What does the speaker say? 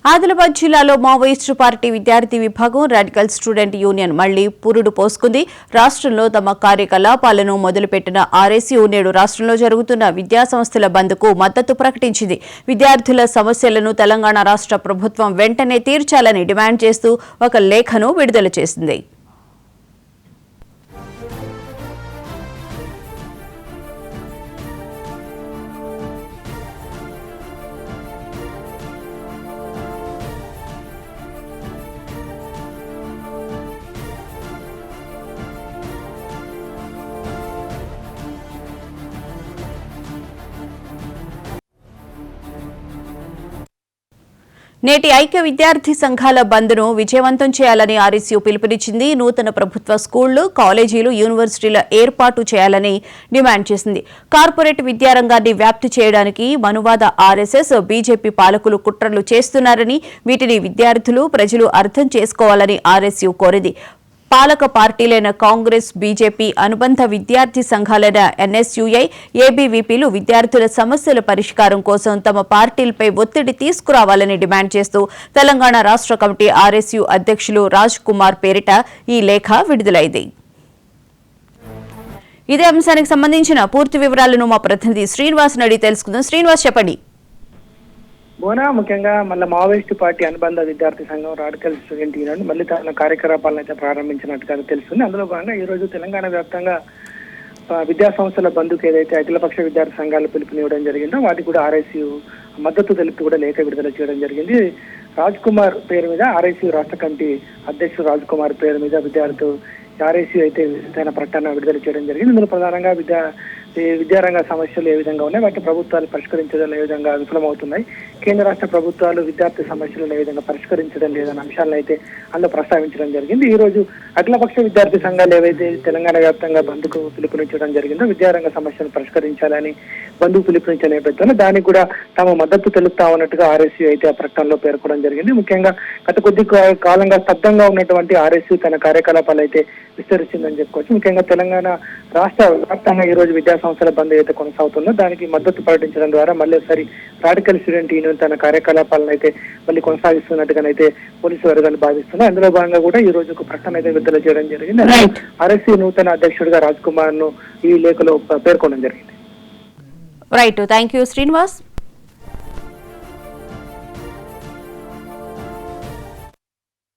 ఆదిలాబాద్ జిల్లాలో Maoist party విద్యార్థి విభాగం రాడికల్ స్టూడెంట్ యూనియన్ మళ్లీ పురుడు పోసుకుంది. రాష్ట్రంలో తమ కార్యకలాపాలను మొదలుపెట్టిన ఆర్ఎస్యూ నేడు రాష్ట్రంలో జరుగుతున్న విద్యాసంస్థల బంద్కు మద్దతు ప్రకటించింది. విద్యార్థుల సమస్యలను తెలంగాణ రాష్ట్ర ప్రభుత్వం వెంటనే తీర్చాలని డిమాండ్ చేస్తూ ఒక లేఖను విడుదల చేసింది. నేటి ఐక్య విద్యార్థి సంఘాల బంద్ను విజయవంతం చేయాలని ఆర్ఎస్యూ పిలుపునిచ్చింది. నూతన ప్రభుత్వ స్కూళ్లు, కాలేజీలు, యూనివర్సిటీల ఏర్పాటు చేయాలని డిమాండ్ చేసింది. కార్పొరేట్ విద్యారంగాన్ని వ్యాప్తి చేయడానికి మనువాద ఆర్ఎస్ఎస్, బీజేపీ పాలకులు కుట్రలు చేస్తున్నారని, వీటిని విద్యార్థులు, ప్రజలు అర్థం చేసుకోవాలని ఆర్ఎస్యూ కోరింది. పాలక పార్టీలైన కాంగ్రెస్, బీజేపీ, అనుబంధ విద్యార్థి సంఘాలైన ఎన్ఎస్యుఐ, ఏబీవీపీలు విద్యార్థుల సమస్యల పరిష్కారం కోసం తమ పార్టీలపై ఒత్తిడి తీసుకురావాలని డిమాండ్ చేస్తూ తెలంగాణ రాష్ట్ర కమిటీ ఆర్ఎస్యూ అధ్యక్షులు రాజ్ కుమార్ పేరిట ఈ లేఖ విడుదలైంది. ఇదే అంశానికి సంబంధించిన పూర్తి వివరాలను మా ప్రతినిధి శ్రీనివాస్ అడిగి తెలుసుకుందాం. శ్రీనివాస్, చెప్పండి. ముఖ్యంగా మళ్ళీ మావోయిస్టు పార్టీ అనుబంధ విద్యార్థి సంఘం రాడికల్ స్టూడెంట్ యూనియన్ మళ్ళీ తన కార్యకలాపాలను అయితే ప్రారంభించినట్టుగా తెలుస్తుంది. అందులో భాగంగా ఈ రోజు తెలంగాణ వ్యాప్తంగా విద్యా సంస్థల బంధుకు ఏదైతే అఖిలపక్ష విద్యార్థి సంఘాలు పిలుపునివ్వడం జరిగిందో వాటికి కూడా ఆర్ఎస్యూ మద్దతు తెలుపుతూ కూడా లేఖ విడుదల చేయడం జరిగింది. రాజ్ కుమార్ పేరు మీద ఆర్ఎస్యూ రాష్ట్ర కమిటీ అధ్యక్షుడు రాజ్ కుమార్ పేరు మీద విద్యార్థులు ఆర్ఎస్యూ అయితే తన ప్రకటన విడుదల చేయడం జరిగింది. ఇందులో ప్రధానంగా విద్యారంగ సమస్యలు ఏ విధంగా ఉన్నాయి, వాటిని ప్రభుత్వాలు పరిష్కరించడం ఏ విధంగా విఫలమవుతున్నాయి, కేంద్ర రాష్ట్ర ప్రభుత్వాలు విద్యార్థి సమస్యలను ఏ విధంగా పరిష్కరించడం లేదన్న అంశాలను అయితే అందులో ప్రస్తావించడం జరిగింది. ఈ రోజు అఖిలపక్ష విద్యార్థి సంఘాలు ఏవైతే తెలంగాణ వ్యాప్తంగా బంద్కు పిలుపునిచ్చడం జరిగిందో విద్యారంగ సమస్యలను పరిష్కరించాలని బంధుకు పిలుపునిచ్చే నేపథ్యంలో దానికి కూడా తమ మద్దతు తెలుపుతామన్నట్టుగా ఆర్ఎస్యూ అయితే ఆ ప్రకటనలో పేర్కొనడం జరిగింది. ముఖ్యంగా గత కొద్ది కాలంగా స్తబ్దంగా ఉన్నటువంటి ఆర్ఎస్యూ తన కార్యకలాపాలు అయితే విస్తరించిందని చెప్పుకోవచ్చు. ముఖ్యంగా తెలంగాణ రాష్ట్ర వ్యాప్తంగా ఈ రోజు విద్యా సంస్థల బంద్ అయితే కొనసాగుతుందో దానికి మద్దతు ప్రకటించడం ద్వారా మళ్ళీ ఒకసారి రాడికల్ స్టూడెంట్ యూనియన్ తన కార్యకలాపాలను అయితే మళ్ళీ కొనసాగిస్తున్నట్టుగానైతే పోలీసు వర్గాలు భావిస్తున్నాయి. అందులో భాగంగా కూడా ఈ రోజు ఒక ప్రకటన అయితే విడుదల చేయడం జరిగింది. ఆర్ఎస్యూ నూతన అధ్యక్షుడిగా రాజ్ కుమార్ ను ఈ లేఖలో పేర్కొనడం జరిగింది. Right, thank you Srinivas.